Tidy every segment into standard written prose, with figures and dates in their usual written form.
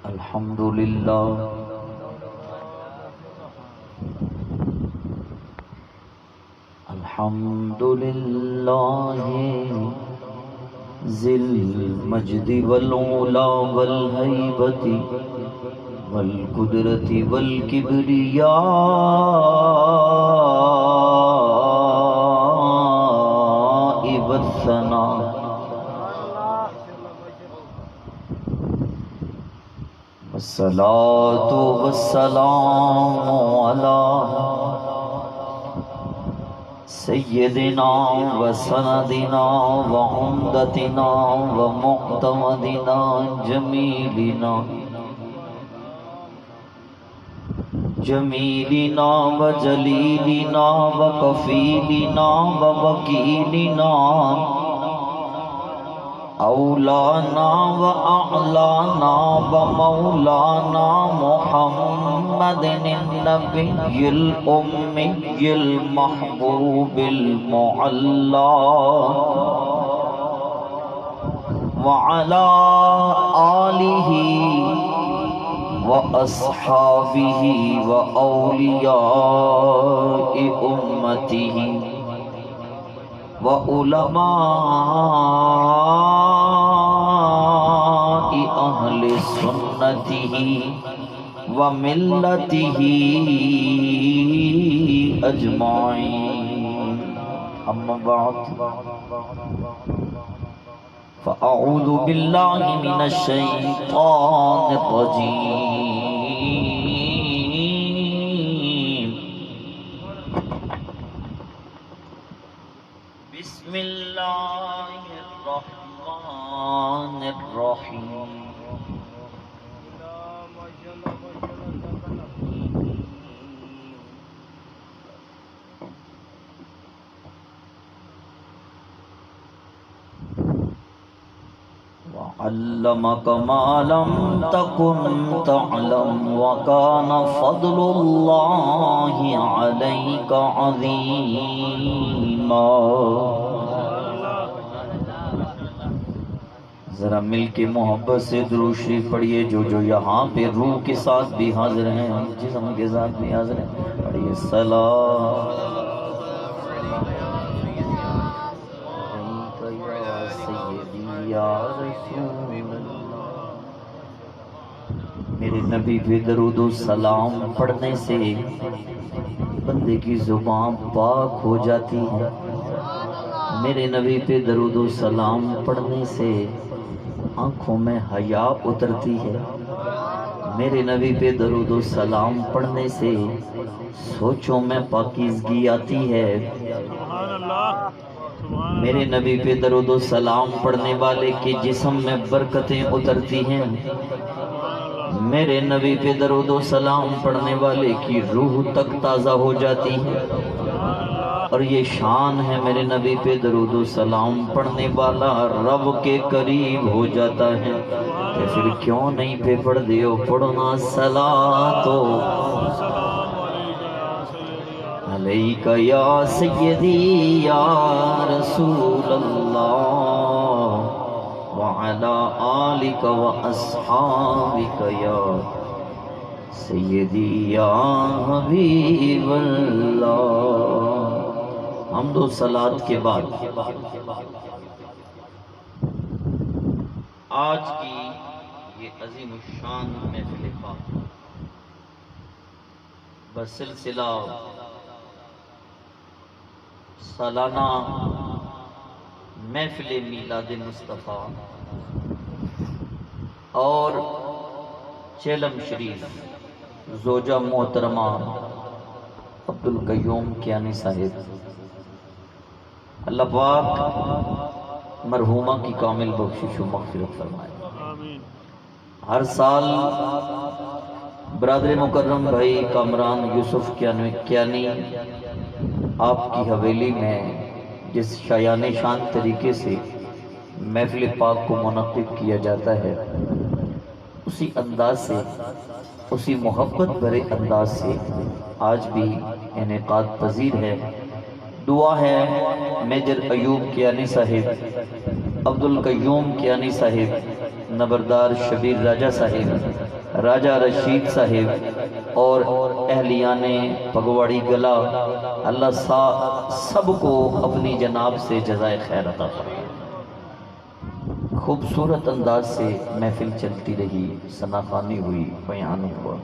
الحمد لله الحمد لله ذي المجد والعلا والهيبة والقدرة والكبرياء والثناء والصلاة والسلام على سيدنا وسندنا وعمدتنا ومعتمدنا جميلنا وجليلنا وكفيلنا ووكيلنا اولانا واعلانا ومولانا محمد النبي الامي المحبوب المعلى وعلى آله واصحابه واولياء امته وعلماء أهل سنته وملته أجمعين أما بعد فأعوذ بالله من الشيطان الرجيم بسم الله الرحمن الرحيم وعلمك ما لم تكن تعلم وكان فضل الله عليك عظيما ذرا مل کے محبت سے درود شریف پڑھیے جو یہاں پہ روح کے ساتھ بھی حاضر ہیں جسم کے ساتھ بھی حاضر ہیں پڑھیے صلاۃ میرے نبی پہ درود و سلام پڑھنے سے بندے کی زبان پاک ہو جاتی ہے. میرے نبی پہ درود و سلام پڑھنے سے آنکھوں میں حیا اترتی ہے. میرے نبی پہ درود و سلام پڑھنے سے سوچوں میں پاکیزگی آتی ہے. میرے نبی پہ درود و سلام پڑھنے والے کے جسم میں برکتیں اترتی ہیں. میرے نبی پہ درود و سلام پڑھنے والے کی روح تک تازہ ہو جاتی ہے. اور یہ شان ہے میرے نبی پہ درود و سلام پڑھنے والا رب کے قریب ہو جاتا ہے. کہ پھر کیوں نہیں پہ پڑھ دیو پڑھنا صلاۃ علیک یا سیدی یا رسول اللہ وعلی آلک واصحابک یا سیدی یا حبیب اللہ. حمد و صلات کے بعد آج کی یہ عظیم الشان محفل پاک بسلسلہ سالانہ محفل میلاد مصطفیٰ اور چیلم شریف زوجہ محترمہ عبدالقیوم کیانی صاحب، اللہ پاک مرحومہ کی کامل بخشش و مغفرت فرمائے. ہر سال برادر مکرم بھائی کامران یوسف کیانی آپ کی حویلی میں جس شایان شان طریقے سے محفل پاک کو منعقد کیا جاتا ہے، اسی انداز سے، اسی محبت بھرے انداز سے آج بھی انعقاد پذیر ہے. دعا ہے میجر ایوب کیانی صاحب، عبدالقیوم کیانی صاحب، نبردار شبیر راجہ صاحب راجہ رشید صاحب اور اہلیان پگواڑی گلا، اللہ سب کو اپنی جناب سے جزائے خیر عطا فرمائے۔ خوبصورت انداز سے محفل چلتی رہی، ثنا خوانی ہوئی، بیان ہوا۔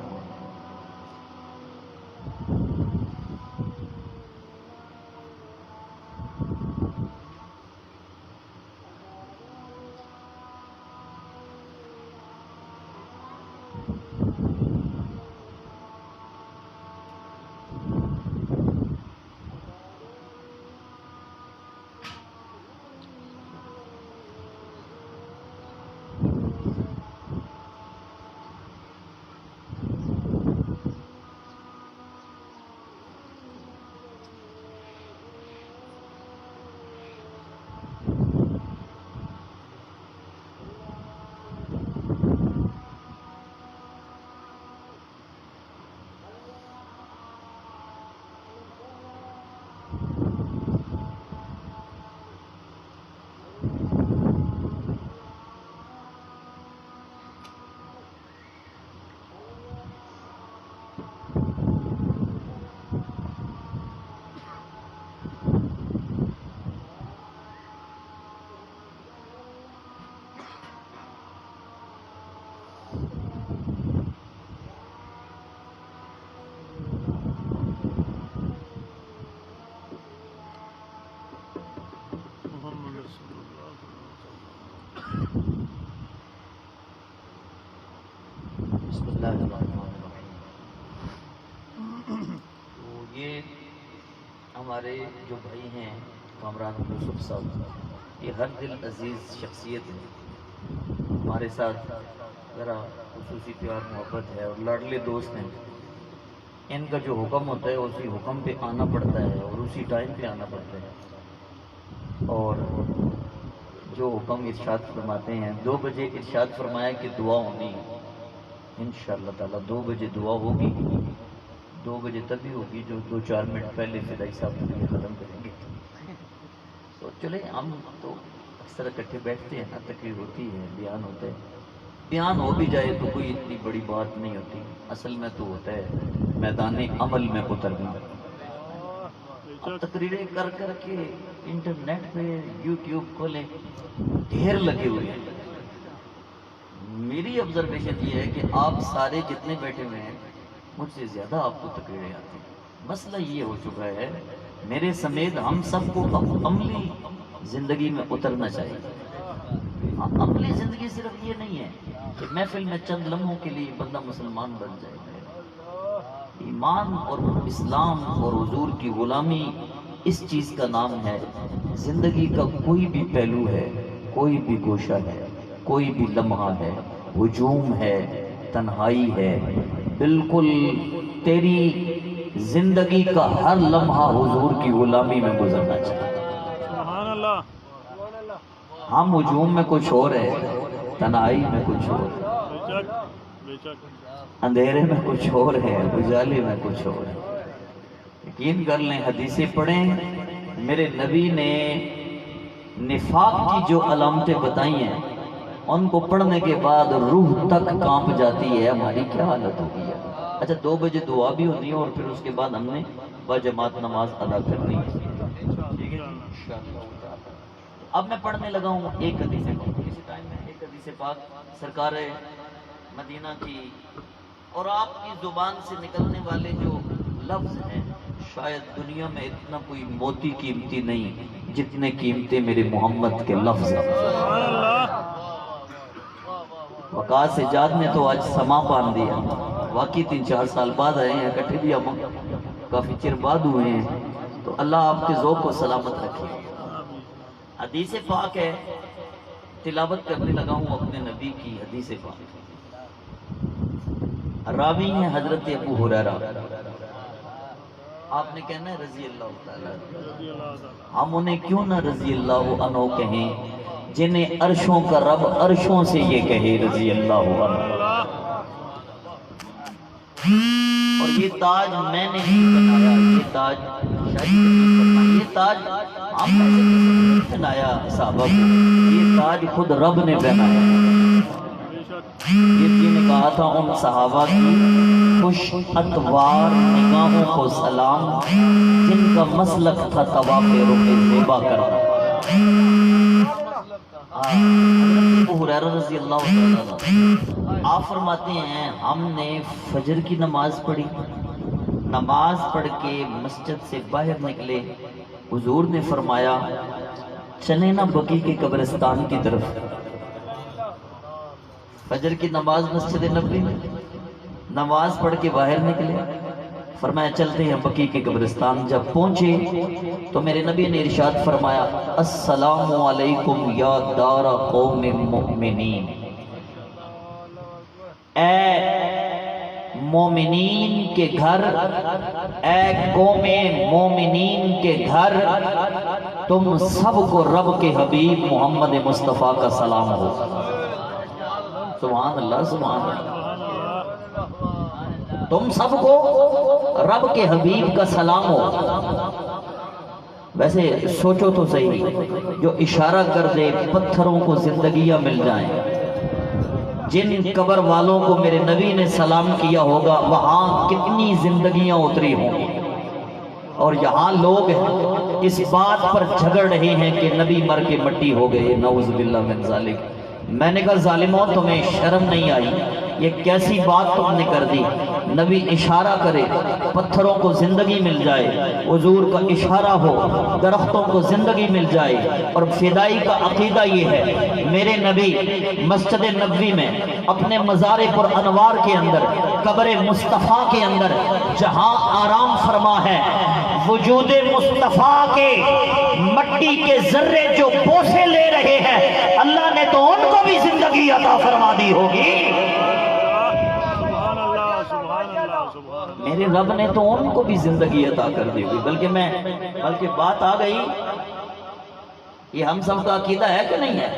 بسم اللہ الرحمن الرحیم۔ تو یہ ہمارے جو بھائی ہیں کامران یوسف صاحب، یہ ہر دل عزیز شخصیت ہے، ہمارے ساتھ ذرا خصوصی پیار محبت ہے اور لاڈلے دوست ہیں۔ ان کا جو حکم ہوتا ہے اسی حکم پہ آنا پڑتا ہے اور اسی ٹائم پہ آنا پڑتا ہے، اور جو حکم ارشاد فرماتے ہیں 2 بجے ارشاد فرمایا کہ دعا ہونی ہے انشاءاللہ تعالیٰ، 2 بجے دعا ہوگی، 2 بجے تبھی ہوگی جو 2-4 منٹ پہلے فدائی صاحب کے لیے ختم کریں گے۔ تو چلے ہم تو اکثر اکٹھے بیٹھتے ہیں نا، تقریر ہوتی ہے، بیان ہوتا ہے، بیان ہو بھی جائے تو کوئی اتنی بڑی بات نہیں ہوتی، اصل میں تو ہوتا ہے میدان عمل میں اترنا۔ اب تقریریں کر کر کے انٹرنیٹ پہ یوٹیوب کھولیں، ڈھیر لگے ہوئے ہیں۔ میری آبزرویشن یہ ہے کہ آپ سارے جتنے بیٹھے ہوئے ہیں مجھ سے زیادہ آپ کو تقریریں آتی ہیں۔ مسئلہ یہ ہو چکا ہے میرے سمیت ہم سب کو عملی زندگی میں اترنا چاہیے۔ عملی زندگی صرف یہ نہیں ہے کہ محفل میں چند لمحوں کے لیے بندہ مسلمان بن جائے۔ ایمان اور اسلام اور حضور کی غلامی اس چیز کا نام ہے۔ زندگی کا کوئی بھی پہلو ہے، کوئی بھی گوشہ ہے، کوئی بھی لمحہ ہے، ہجوم ہے، تنہائی ہے، بالکل تیری زندگی کا ہر لمحہ حضور کی غلامی میں گزرنا چاہیے۔ سبحان اللہ۔ ہم ہجوم میں کچھ اور ہے، تنہائی میں کچھ اور ہے، اندھیرے میں کچھ اور ہے، اجالے میں کچھ اور ہے۔ یقین کر لیں، حدیثیں پڑھیں، میرے نبی نے نفاق کی جو علامتیں بتائی ہیں ان کو پڑھنے کے بعد روح تک کانپ جاتی ہے، ہماری کیا حالت ہوگی ہے۔ اچھا 2 بجے دعا بھی ہونی ہے اور پھر اس کے بعد ہم نے باجماعت نماز ادا کرنی ہے۔ اب میں پڑھنے لگا ہوں ایک حدیث پاک، کسی ٹائم میں ایک حدیث پاک سرکار مدینہ کی، اور آپ کی زبان سے نکلنے والے جو لفظ ہیں شاید دنیا میں اتنا کوئی موتی قیمتی نہیں جتنے قیمتی میرے محمد کے لفظ ہیں۔ وقاص ایجاد نے تو آج سما باندھ دیا، واقعی 3-4 سال بعد آئے ہیں، اکٹھے بھی ہم کافی چر بعد ہوئے ہیں، تو اللہ آپ کے ذوق کو سلامت رکھے۔ حدیث پاک ہے، تلاوت کرنے لگا ہوں اپنے نبی کی حدیث پاک۔ راوی ہیں حضرت ابو ہریرہ، آپ نے کہنا ہے رضی اللہ تعالیٰ، ہم انہیں کیوں نہ رضی اللہ عنہ کہیں جنہیں عرشوں کا رب عرشوں سے یہ کہے رضی اللہ عنہ۔ اور یہ تاج میں نے نہیں بنایا، یہ تاج یہ تاج ہم میں سے کسی نے نہیں بنایا صحابہ کو، یہ تاج خود رب نے بنایا۔ جی نے کہا تھا ان صحابہ کی خوش اتوار نگاہوں کو سلام، جن کا مسلک تھا طواف رخ زیبا کرنا۔ ابو ہریرہ رضی اللہ عنہ آپ فرماتے ہیں ہم نے فجر کی نماز پڑھی، نماز پڑھ کے مسجد سے باہر نکلے، حضور نے فرمایا چلیں نا بقیع کے قبرستان کی طرف۔ فجر کی نماز مسجد نبوی میں، نماز پڑھ کے باہر نکلے، فرمایا چلتے ہیں بقیع کے قبرستان۔ جب پہنچے تو میرے نبی نے ارشاد فرمایا السلام علیکم یا دار قوم مؤمنین، اے مومنین کے گھر، اے قوم مومنین کے گھر، تم سب کو رب کے حبیب محمد مصطفیٰ کا سلام ہو۔ سبحان اللہ سبحان اللہ، تم سب کو رب کے حبیب کا سلام ہو۔ ویسے سوچو تو صحیح، جو اشارہ کر دے پتھروں کو زندگیاں مل جائیں، جن قبر والوں کو میرے نبی نے سلام کیا ہوگا وہاں کتنی زندگیاں اتری ہوں گی، اور یہاں لوگ اس بات پر جھگڑ رہے ہیں کہ نبی مر کے مٹی ہو گئے، نعوذ باللہ من ذالک۔ میں نے کہا ظالموں تمہیں شرم نہیں آئی؟ یہ کیسی بات تم نے کر دی؟ نبی اشارہ کرے پتھروں کو زندگی مل جائے، حضور کا اشارہ ہو درختوں کو زندگی مل جائے۔ اور فدائی کا عقیدہ یہ ہے، میرے نبی مسجد نبوی میں اپنے مزار پر انوار کے اندر، قبر مصطفیٰ کے اندر جہاں آرام فرما ہے، وجود مصطفیٰ کے مٹی کے ذرے جو بوسے لے رہے ہیں، اللہ نے تو ان کو بھی زندگی عطا فرما دی ہوگی۔ میرے رب نے تو ان کو بھی زندگی عطا کر دی ہوگی۔ بلکہ بات آ گئی، یہ ہم سب کا عقیدہ ہے کہ نہیں ہے؟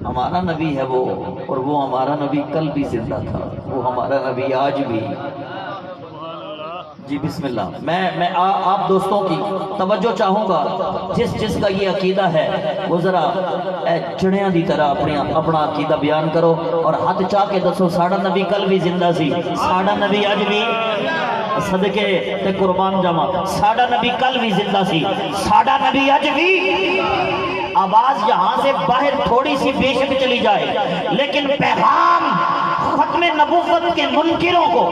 ہمارا نبی ہے وہ، اور وہ ہمارا نبی کل بھی زندہ تھا، وہ ہمارا نبی آج بھی۔ جی بسم اللہ، میں آپ دوستوں کی توجہ چاہوں گا، جس کا یہ عقیدہ ہے وہ ذرا چڑیاں دی طرح اپنا عقیدہ بیان کرو، اور ہاتھ چاہ کے دسو ساڑھا نبی کل بھی زندہ سی، ساڑھا نبی آج بھی، صدقے تے قربان جمع، ساڑھا نبی کل بھی زندہ سی، ساڑھا نبی آج بھی۔ آواز یہاں سے باہر تھوڑی سی بے شک چلی جائے، لیکن پیغام ختم نبوت کے منکروں کو،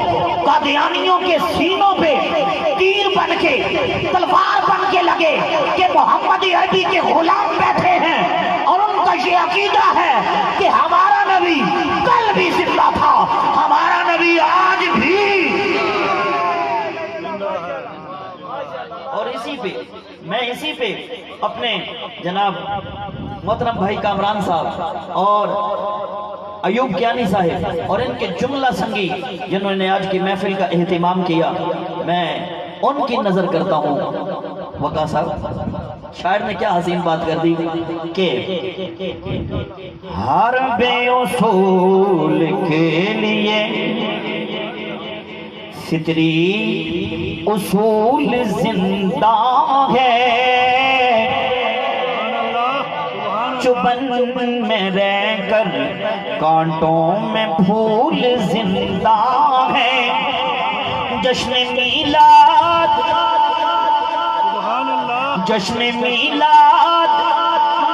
قادیانیوں کے سینوں پہ تیر بن کے، تلوار بن کے لگے کہ محمد عربی کے غلام بیٹھے ہیں، اور ان کا یہ عقیدہ ہے کہ ہمارا نبی کل بھی زندہ تھا، ہمارا نبی آج بھی۔ اور اسی پہ اپنے جناب محترم بھائی کامران صاحب اور ایوب کیانی صاحب اور ان کے جملہ سنگی جنہوں نے آج کی محفل کا اہتمام کیا، میں ان کی نظر کرتا ہوں۔ وقا صاحب شاعر نے کیا حسین بات کر دی کہ ہر بے اصول کے لیے فطری اصول زندہ ہے، چبن میں رہ کر کانٹوں میں پھول زندہ ہے، جشن میلاد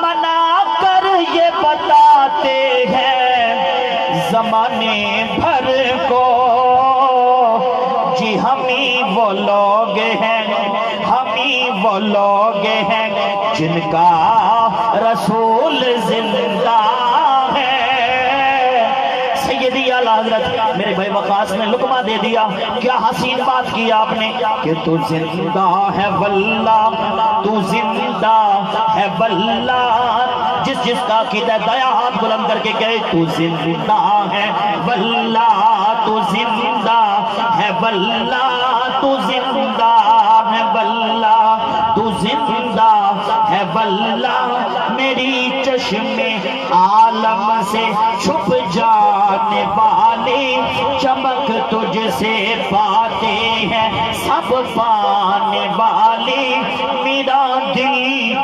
منا کر یہ بتاتے ہیں زمانے بھر کو، جی ہمیں وہ لوگ ہیں جن کا رسول زندہ ہے۔ سیدی اعلیٰ حضرت میرے بھائی وقاص نے لقمہ دے دیا، کیا حسین بات کی آپ نے کہ تو زندہ ہے واللہ، تو زندہ ہے واللہ، جس کا عقیدہ دیا ہاتھ بلند کر کے کہے تو زندہ ہے واللہ، تو زندہ ہے واللہ، تو زندہ ہے واللہ، تو زندہ ہے واللہ، میری چشم عالم سے چھپ جانے والی چمک تجھ سے پاتے ہیں سب پانے والی، میرا دل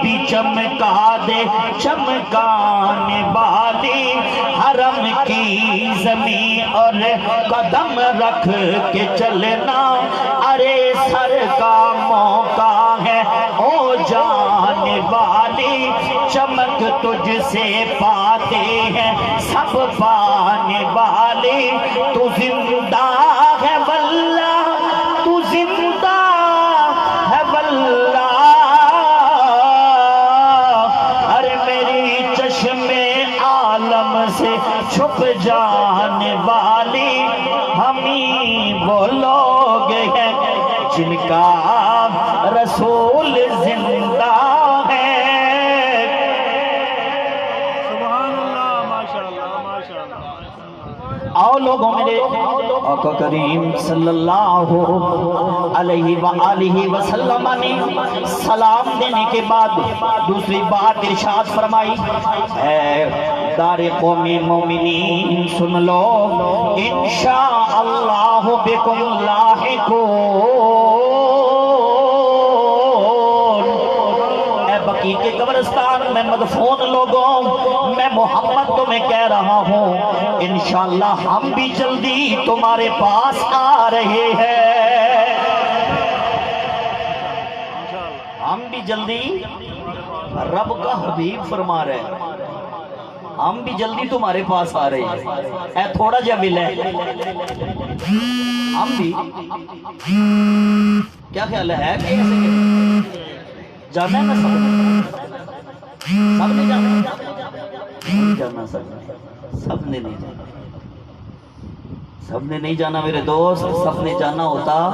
بھی چمک چمکا دے چمکانے والی حرم کی زمین اور قدم رکھ کے چلنا ارے سر کا موقع ہے او جانے والی چمک تجھ سے پاتے ہیں سب پانے والی تو زندہ ہے واللہ تو زندہ ہے واللہ ارے میری چشم عالم سے چھپ جانے والی ہمیں وہ لوگ ہیں جن کا رسول زندہ ہے سبحان اللہ ماشاءاللہ ماشاءاللہ آؤ لوگوں میرے آقا کریم صلی اللہ علیہ وآلہ وسلم نے سلام دینے کے بعد دوسری بات ارشاد فرمائی اے دار قوم مومنین سن لو انشاءاللہ بکم لاحقون اے بقیع کے قبرستان میں مدفون لوگوں میں محمد تمہیں کہہ رہا ہوں انشاءاللہ ہم بھی جلدی تمہارے پاس آ رہے ہیں ہم بھی جلدی رب کا حبیب فرما رہے ہیں ہم بھی جلدی تمہارے پاس آ رہے ہیں اے تھوڑا جا مل ہے ہم بھی کیا خیال ہے کہ جانا ہے نا سب نے جانا نہیں جانا سب نے نہیں جانا سب نے نہیں جانا میرے دوست سب نے جانا ہوتا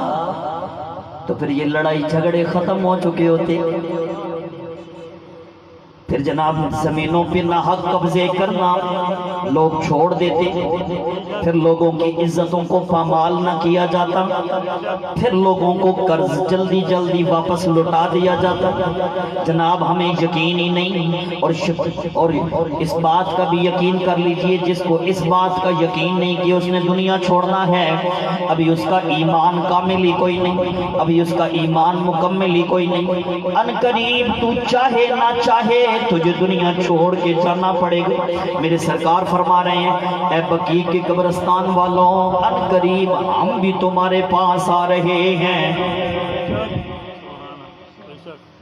تو پھر یہ لڑائی جھگڑے ختم ہو چکے ہوتے پھر جناب زمینوں پہ ناحق قبضے کرنا لوگ چھوڑ دیتے پھر لوگوں کی عزتوں کو پامال نہ کیا جاتا پھر لوگوں کو قرض جلدی جلدی واپس لوٹا دیا جاتا جناب ہمیں یقین ہی نہیں اور اس بات کا بھی یقین کر لیجئے جس کو اس بات کا یقین نہیں کہ اس نے دنیا چھوڑنا ہے ابھی اس کا ایمان کامل ہی کوئی نہیں ابھی اس کا ایمان مکمل ہی کوئی نہیں ان قریب تو چاہے نہ چاہے تجھے دنیا چھوڑ کے جانا پڑے گا میرے سرکار فرما رہے ہیں اے بقیع کے قبرستان والوں ان قریب ہم بھی تمہارے پاس آ رہے ہیں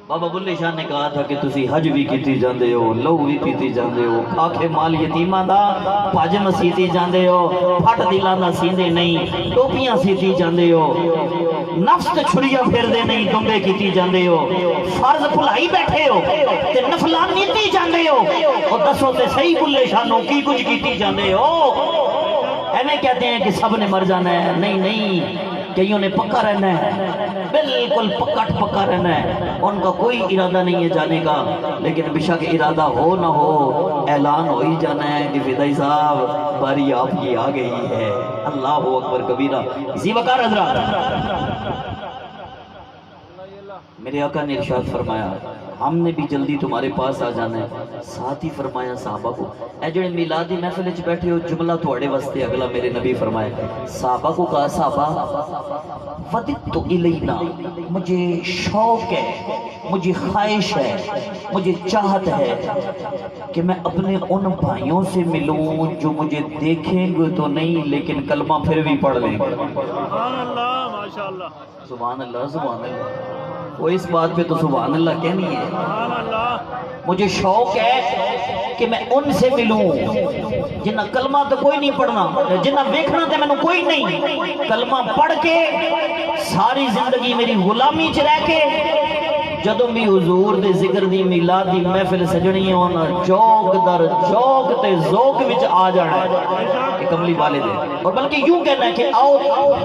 بابا بلے شاہ نے کہا تھا کہ تسی حج بھی کیتی جاندے ہو لو بھی پیتی جاندے ہو کھاکے مال یتیماں دا پاج مسیتی جاندے ہو پھٹ دلاں دا سیندے نہیں ٹوپیاں سیتی جاندے ہو نفس تے چھڑیاں پھر دے نہیں دمبے کیتی جاندے ہو فرض بھلائی بیٹھے ہو تے نفلان نیتی جاندے ہو اور دسو تے صحیح بلے شاہوں کی کچھ کیتی جاندے ہو ایویں کہتے ہیں کہ سب نے مر جانا ہے نہیں نہیں کئیوں نے پکا رہنا ہے بالکل پکا رہنا ہے ان کا کوئی ارادہ نہیں ہے جانے کا لیکن بشک ارادہ ہو نہ ہو اعلان ہو ہی جانا ہے کہ فدائی صاحب باری آپ کی آ گئی ہے اللہ اکبر کبیرہ زی وقار حضرات میرے آقا نے ارشاد فرمایا ہم نے بھی جلدی تمہارے پاس آ جانا ہے ساتھ ہی فرمایا صحابہ کو اے جڑے میلادی محفل وچ بیٹھے ہو جملہ تواڈے واسطے اگلا میرے نبی فرمایا صحابہ کو کہا صحابہ وددت الینا مجھے شوق ہے مجھے خواہش ہے مجھے چاہت ہے کہ میں اپنے ان بھائیوں سے ملوں جو مجھے دیکھیں گے تو نہیں لیکن کلمہ پھر بھی پڑھ لیں گے سبحان اللہ ماشاءاللہ سبحان اللہ سبحان اللہ وہ اس بات پہ تو سبحان اللہ کہنی ہے سبحان اللہ مجھے شوق ہے کہ میں ان سے ملوں جنہ کلمہ تو کوئی نہیں پڑھنا جنہ ویکھنا تو میں نے کوئی نہیں کلمہ پڑھ کے ساری زندگی میری غلامی چ رہ کے جدوں بھی حضور دے ذکر دی میلاد دی محفل سجنی ہونا چوک در چوک تے ذوق وچ آ جانا ہے کہ کملی والے دے اور بلکہ یوں کہنا ہے کہ آؤ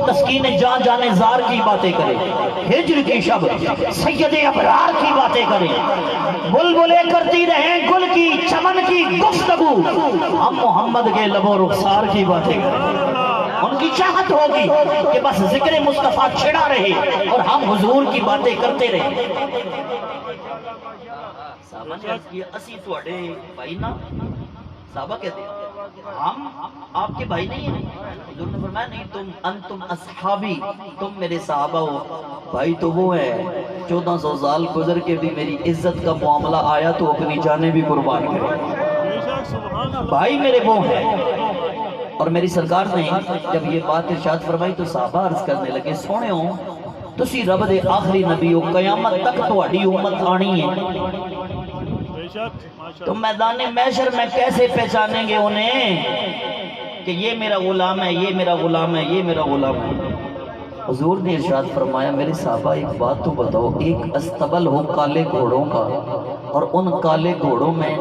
تسکین جان جانے زار کی باتیں کریں ہجر کی شب سید ابرار کی باتیں کریں بلبلیں کرتی رہیں گل کی چمن کی گفتگو ہم محمد کے لب و رخسار کی باتیں کریں ان کی چاہت ہوگی کہ بس ذکر مصطفیٰ چھڑا رہے اور ہم حضور کی باتیں کرتے رہے سامنے عرض کیا اسی تواڈے بھائی نا صحابہ کہتے ہیں ہم آپ کے بھائی نہیں ہیں؟ حضور نے فرمایا نہیں، تم انتم اصحابی، تم میرے صحابہ ہو۔ بھائی تو وہ ہے 1400 سال گزر کے بھی میری عزت کا معاملہ آیا تو اپنی جانیں بھی قربان کرے۔ بے شک سبحان اللہ، بھائی میرے وہ ہیں۔ اور میری سرکار نے جب یہ بات ارشاد فرمائی تو صحابہ عرض کرنے لگے سونے ہو تسی رب دے آخری نبی ہو، قیامت تک تہاڈی امت آنی ہے، بے شک ماشاء تو اللہ، میدان محشر میں کیسے پہچانیں گے انہیں کہ یہ میرا غلام ہے، یہ میرا غلام ہے، یہ میرا غلام ہے؟ حضور نے ارشاد فرمایا میرے صحابہ ایک بات تو بتاؤ، ایک استبل ہو کالے گھوڑوں کا، اور ان کالے گھوڑوں میں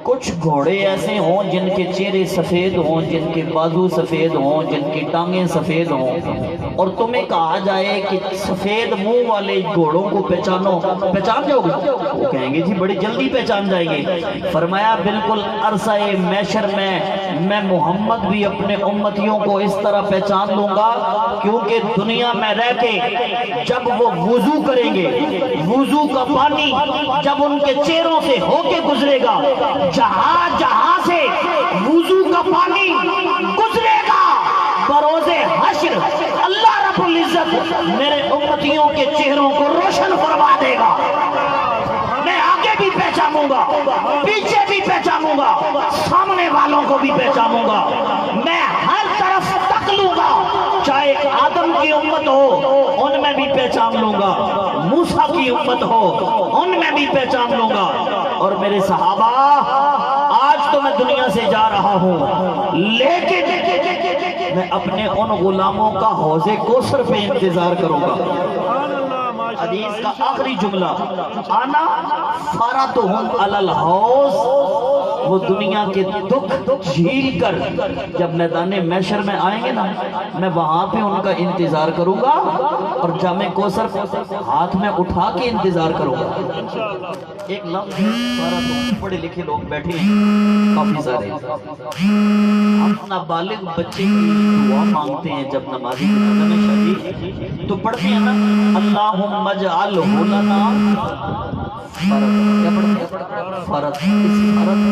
کچھ گھوڑے ایسے ہوں جن کے چہرے سفید ہوں، جن کے بازو سفید ہوں، جن کی ٹانگیں سفید ہوں، اور تمہیں کہا جائے کہ سفید منہ والے گھوڑوں کو پہچانو، پہچان جاؤ گے؟ وہ کہیں گے جی بڑی جلدی پہچان جائیں گے۔ فرمایا بالکل عرصہ محشر میں محمد بھی اپنے امتیوں کو اس طرح پہچان لوں گا، کیونکہ دنیا میں رہ کے جب وہ وضو کریں گے، وضو کا پانی جب ان کے چہروں سے ہو کے گزرے گا، جہاں جہاں سے وضو کا پانی گزرے گا، بروز حشر اللہ رب العزت میرے امتیوں کے چہروں کو روشن فرما دے گا۔ میں آگے بھی پہچانوں گا، پیچھے بھی پہچانوں گا، سامنے والوں کو بھی پہچانوں گا، میں ہر طرف تک لوں گا، چاہے آدم کی امت ہو ان میں بھی پہچان لوں گا، موسیٰ کی امت ہو ان میں بھی پہچان لوں گا۔ اور میرے صحابہ آج تو میں دنیا سے جا رہا ہوں، لیکن میں اپنے ان غلاموں کا حوض کوثر پہ انتظار کروں گا۔ سبحان اللہ، ماشاء اللہ، حدیث کا آخری جملہ آنا فارتہم علی الحوض، وہ دنیا کے دکھ جھیل کر جب میدان محشر میں آئیں گے نا، میں وہاں پہ ان کا انتظار کروں گا اور جام کوثر ہاتھ میں اٹھا کے انتظار کروں گا۔ انشاءاللہ، ایک لفظ فارتہم، پڑھے لکھے لوگ بیٹھے ہیں کافی سارے، ہم نابالغ بچے کی دعا مانگتے ہیں جب نمازی میں شریف تو پڑھتے ہیں نا اللہم اجعلہ لنا فرد۔ اس فرد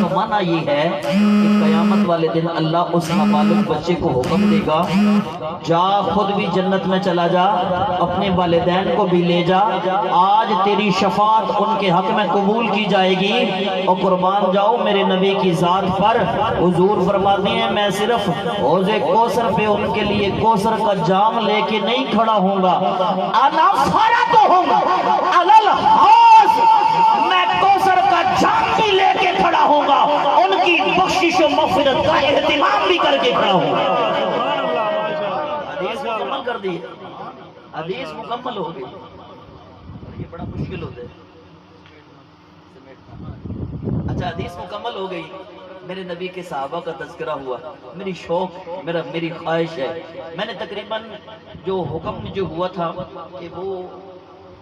کا معنی یہ ہے کہ قیامت والے دن اللہ اس نابالغ بچے کو حکم دے گا جا خود بھی جنت میں چلا جا، اپنے والدین کو بھی لے جا، آج تیری شفاعت ان کے حق میں قبول کی جائے گی، اور قربان جاؤ میرے نبی کی ذات پر۔ حضور فرماتے ہیں میں صرف حوض کوثر پہ ان کے لیے کوثر کا جام لے کے نہیں کھڑا ہوں گا، انا فرتہم علی الحوض، میں کوثر کا جام بھی لے کے کھڑا ہوں گا، ان کی بخشش و مغفرت کا اہتمام بھی کر کے کھڑا ہوں گا۔ سبحان اللہ، ماشاء اللہ، حدیث مکمل کر دی، حدیث مکمل ہو گئی، یہ بڑا مشکل ہوتا ہے۔ اچھا حدیث مکمل ہو گئی، میرے نبی کے صحابہ کا تذکرہ ہوا، میری شوق میری خواہش ہے، میں نے تقریباً جو حکم جو ہوا تھا کہ وہ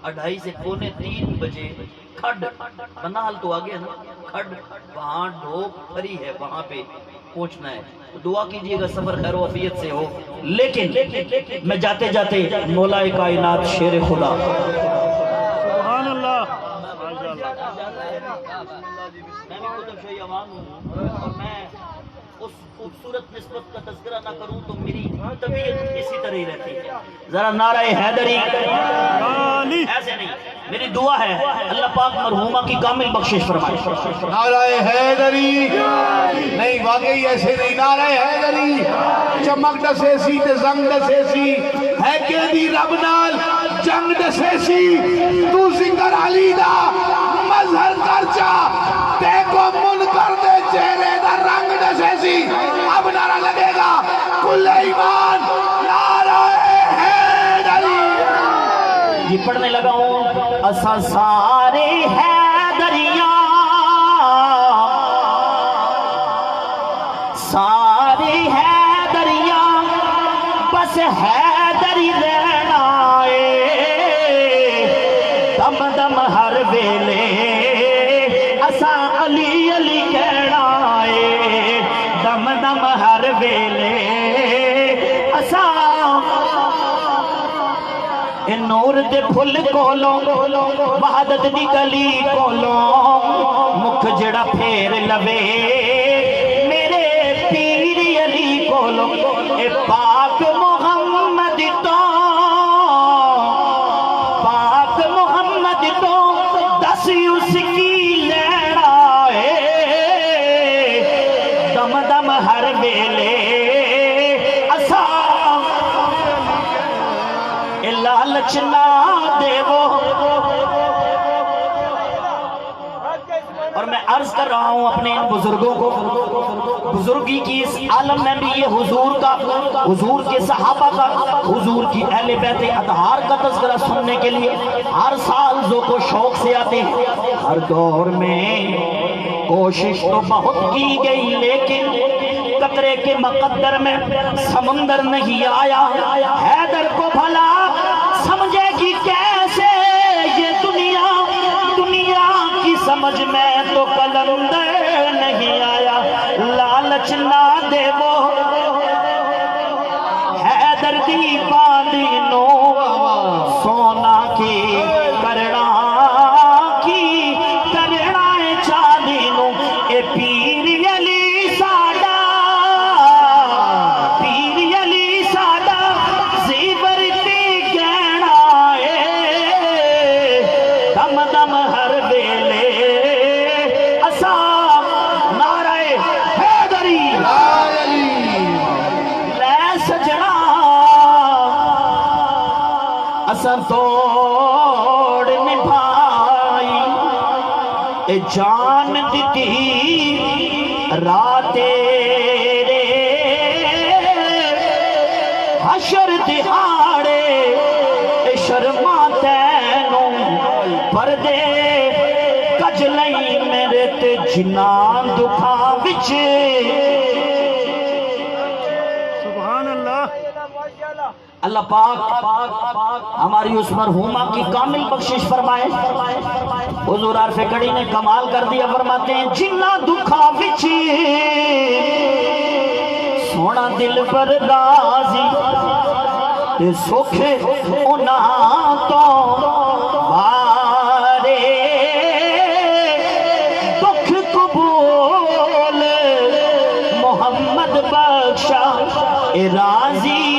2:30 سے 2:45 بجے کھڈ بنال تو آگے نا، کھڈ وہاں ڈھوک پھری ہے، وہاں پہ پہنچنا ہے، دعا کیجئے گا سفر خیر و عافیت سے ہو۔ لیکن میں جاتے جاتے مولا کائنات شیر خدا سبحان اللہ، ماشاء اللہ، میں بھی قطب شاہی عوام ہوں، اور میں اس خوبصورت نسبت کا تذکرہ نہ کروں تو میری طبیعت اسی طرح ہی رہتی ہے۔ ذرا نعرہ حیدری ایسے نہیں، میری دعا ہے اللہ پاک مرحومہ کی کامل بخشش فرمائے۔ نعرہ حیدری نہیں، واقعی ایسے نہیں، نعرہ حیدری چمک دسے سی تے زنگ دسے سی ہے کہ دی رب نال جنگ دسے سی، تو ذکر علی دا مظہر کر چا تے کو من کر دے چہرے دا رنگ دسے سی۔ اب نعرہ لگے گا کل ایمان نعرہ حیدری۔ یہ پڑھنے لگا ہوں اسا سارے حیدریاں، سارے حیدریاں بس حیدری رہنا ہے، دم دم ہر ویلے اسا علی علی کہنا ہے، دم دم ہر ویلے اسا نور دے پھل کولوں وحدت دی گلی کولوں مکھ جڑا پھیر لوے بولو اے پاک محمد تو پاک محمد تو دس اس کی لینا ہے دم دم ہر ویلے اسا اے لالچ نہ دیو. اور میں عرض کر رہا ہوں اپنے ان بزرگوں کو، بزرگی کی اس عالم میں بھی یہ حضور کا، حضور کے صحابہ کا، حضور کی اہل بیت اطہار کا تذکرہ سننے کے لیے ہر سال ذوق و شوق سے آتے ہیں. ہر دور میں کوشش تو بہت کی گئی لیکن قطرے کے مقدر میں سمندر نہیں آیا. حیدر کو بھلا سمجھے گی کیسے یہ دنیا، دنیا کی سمجھ میں تو قلندر نہیں آیا. لالچ نہ دے وہ حیدر دی باندی نو سونا کی کرنا کی کرنا چاندی نو اے پیر علی ساڈا، پیر علی ساڈا زیور دی گہنا اے دم دم ہر ویلے اسا نعرہ حیدری لے سجنا اسا توڑ نبھائی اے جان دیتی رات تیرے حشر دہاڑے اے شرما تینوں پردے کج لئی میرے تے جنان دکھا بچ. سبحان اللہ. اللہ پاک ہماری اس مرحومہ کی کامل بخشش فرمائے. حضور عارف کڑی نے کمال کر دیا، فرماتے ہیں جنہ دکھا وچ سونا دل پر راضی تے سوکھے انہاں تو بارے دکھ قبول محمد بخشا اے راضی